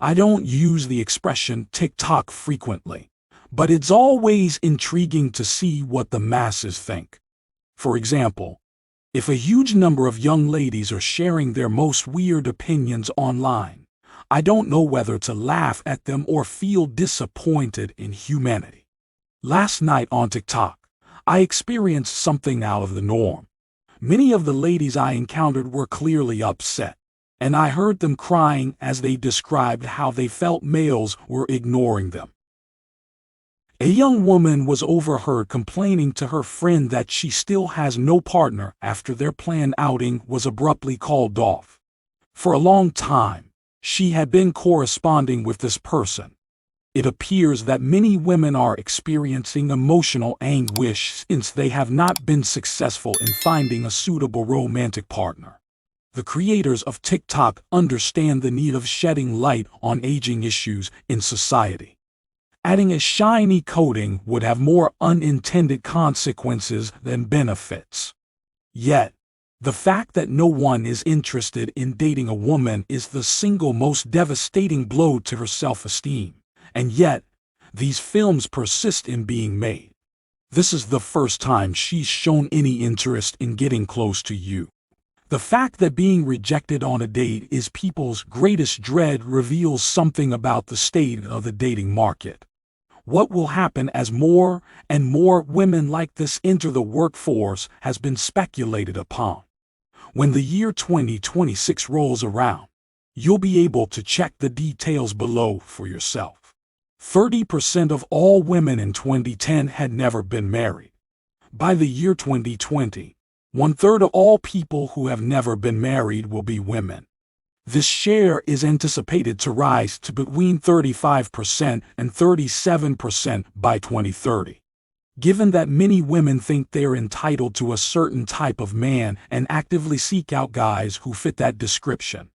I don't use the expression TikTok frequently, but it's always intriguing to see what the masses think. For example, if a huge number of young ladies are sharing their most weird opinions online, I don't know whether to laugh at them or feel disappointed in humanity. Last night on TikTok, I experienced something out of the norm. Many of the ladies I encountered were clearly upset, and I heard them crying as they described how they felt males were ignoring them. A young woman was overheard complaining to her friend that she still has no partner after their planned outing was abruptly called off. For a long time, she had been corresponding with this person. It appears that many women are experiencing emotional anguish since they have not been successful in finding a suitable romantic partner. The creators of TikTok understand the need of shedding light on aging issues in society. Adding a shiny coating would have more unintended consequences than benefits. Yet, the fact that no one is interested in dating a woman is the single most devastating blow to her self-esteem. And yet, these films persist in being made. This is the first time she's shown any interest in getting close to you. The fact that being rejected on a date is people's greatest dread reveals something about the state of the dating market. What will happen as more and more women like this enter the workforce has been speculated upon. When the year 2026 rolls around, you'll be able to check the details below for yourself. 30% of all women in 2010 had never been married. By the year 2020, 1/3 of all people who have never been married will be women. This share is anticipated to rise to between 35% and 37% by 2030. Given that many women think they're entitled to a certain type of man and actively seek out guys who fit that description,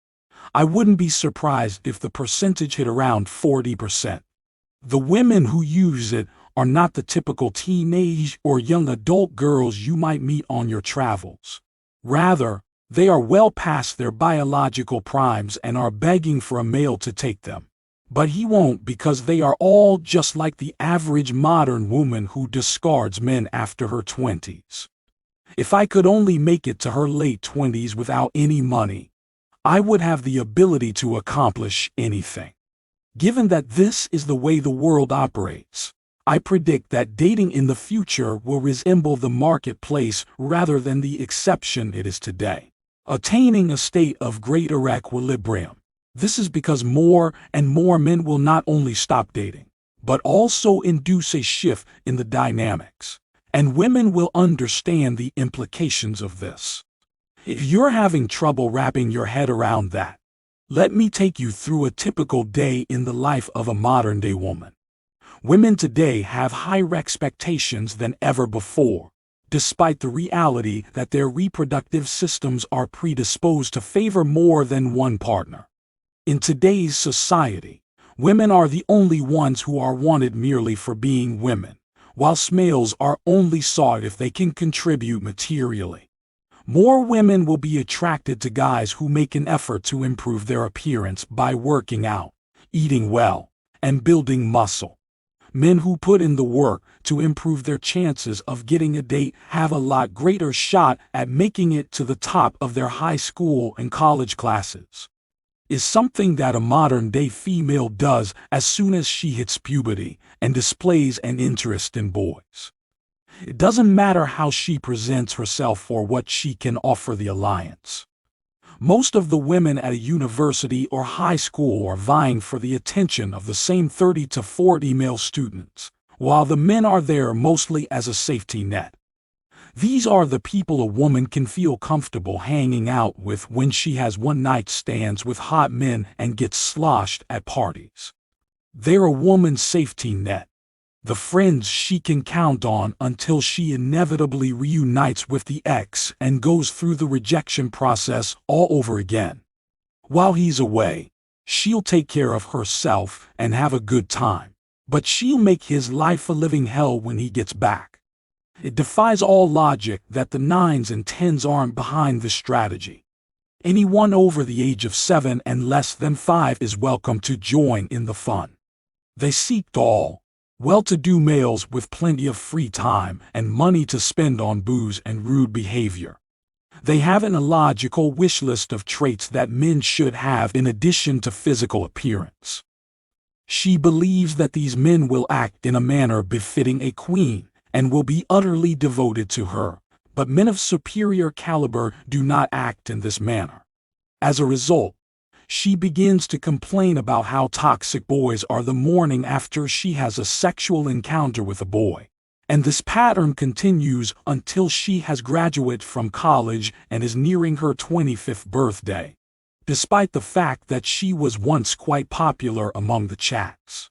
I wouldn't be surprised if the percentage hit around 40%. The women who use it are not the typical teenage or young adult girls you might meet on your travels. Rather, they are well past their biological primes and are begging for a male to take them. But he won't, because they are all just like the average modern woman who discards men after her 20s. If I could only make it to her late 20s without any money, I would have the ability to accomplish anything. Given that this is the way the world operates, I predict that dating in the future will resemble the marketplace rather than the exception it is today, attaining a state of greater equilibrium. This is because more and more men will not only stop dating, but also induce a shift in the dynamics, and women will understand the implications of this. If you're having trouble wrapping your head around that, let me take you through a typical day in the life of a modern-day woman. Women today have higher expectations than ever before, despite the reality that their reproductive systems are predisposed to favor more than one partner. In today's society, women are the only ones who are wanted merely for being women, whilst males are only sought if they can contribute materially. More women will be attracted to guys who make an effort to improve their appearance by working out, eating well, and building muscle. Men who put in the work to improve their chances of getting a date have a lot greater shot at making it to the top of their high school and college classes. Is something that a modern-day female does as soon as she hits puberty and displays an interest in boys. It doesn't matter how she presents herself or what she can offer the alliance. Most of the women at a university or high school are vying for the attention of the same 30 to 40 male students, while the men are there mostly as a safety net. These are the people a woman can feel comfortable hanging out with when she has one-night stands with hot men and gets sloshed at parties. They're a woman's safety net, the friends she can count on until she inevitably reunites with the ex and goes through the rejection process all over again. While he's away, she'll take care of herself and have a good time, but she'll make his life a living hell when he gets back. It defies all logic that the 9s and 10s aren't behind this strategy. Anyone over the age of 7 and less than 5 is welcome to join in the fun. They seek all well-to-do males with plenty of free time and money to spend on booze and rude behavior. They have an illogical wish list of traits that men should have in addition to physical appearance. She believes that these men will act in a manner befitting a queen and will be utterly devoted to her, but men of superior caliber do not act in this manner. As a result, she begins to complain about how toxic boys are the morning after she has a sexual encounter with a boy. And this pattern continues until she has graduated from college and is nearing her 25th birthday, despite the fact that she was once quite popular among the chats.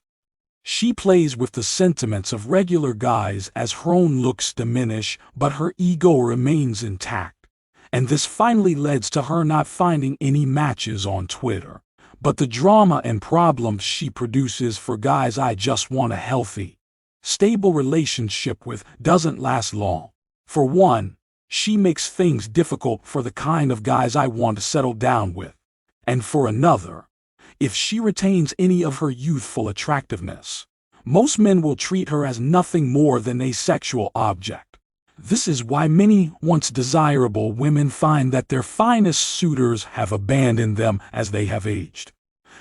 She plays with the sentiments of regular guys as her own looks diminish, but her ego remains intact. And this finally leads to her not finding any matches on Twitter. But the drama and problems she produces for guys I just want a healthy, stable relationship with doesn't last long. For one, she makes things difficult for the kind of guys I want to settle down with. And for another, if she retains any of her youthful attractiveness, most men will treat her as nothing more than a sexual object. This is why many once desirable women find that their finest suitors have abandoned them as they have aged.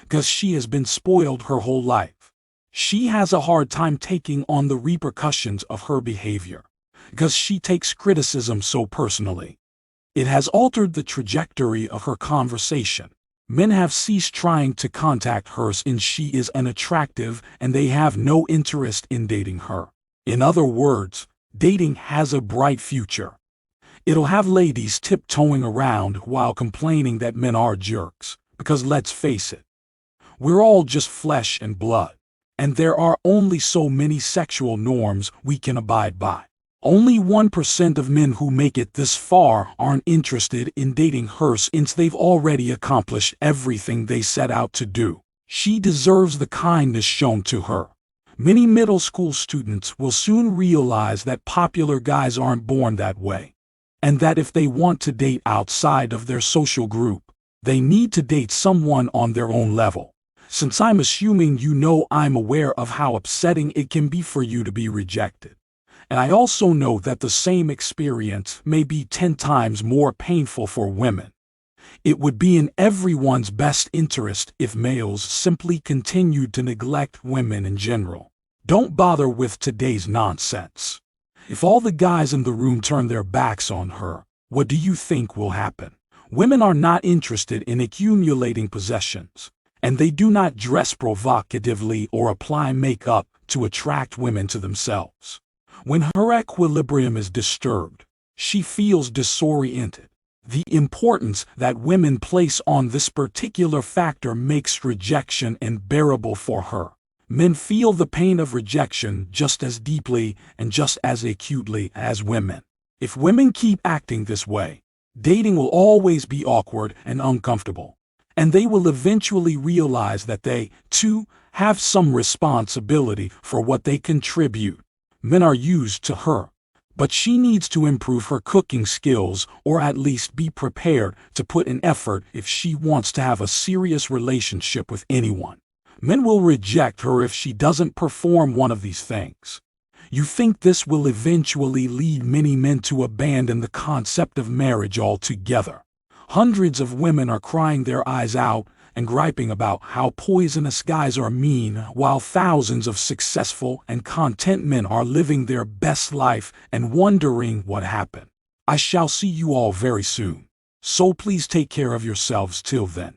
Because she has been spoiled her whole life. She has a hard time taking on the repercussions of her behavior, because she takes criticism so personally. It has altered the trajectory of her conversation. Men have ceased trying to contact her since she is unattractive, and they have no interest in dating her. In other words, dating has a bright future. It'll have ladies tiptoeing around while complaining that men are jerks, because let's face it, we're all just flesh and blood, and there are only so many sexual norms we can abide by. Only 1% of men who make it this far aren't interested in dating her since they've already accomplished everything they set out to do. She deserves the kindness shown to her. Many middle school students will soon realize that popular guys aren't born that way, and that if they want to date outside of their social group, they need to date someone on their own level. Since I'm assuming you know, I'm aware of how upsetting it can be for you to be rejected. And I also know that the same experience may be 10 times more painful for women. It would be in everyone's best interest if males simply continued to neglect women in general. Don't bother with today's nonsense. If all the guys in the room turn their backs on her, what do you think will happen? Women are not interested in accumulating possessions, and they do not dress provocatively or apply makeup to attract women to themselves. When her equilibrium is disturbed, she feels disoriented. The importance that women place on this particular factor makes rejection unbearable for her. Men feel the pain of rejection just as deeply and just as acutely as women. If women keep acting this way, dating will always be awkward and uncomfortable, and they will eventually realize that they, too, have some responsibility for what they contribute. Men are used to her, but she needs to improve her cooking skills or at least be prepared to put in effort if she wants to have a serious relationship with anyone. Men will reject her if she doesn't perform one of these things. You think this will eventually lead many men to abandon the concept of marriage altogether. Hundreds of women are crying their eyes out and griping about how poisonous guys are mean, while thousands of successful and content men are living their best life and wondering what happened. I shall see you all very soon. So please take care of yourselves till then.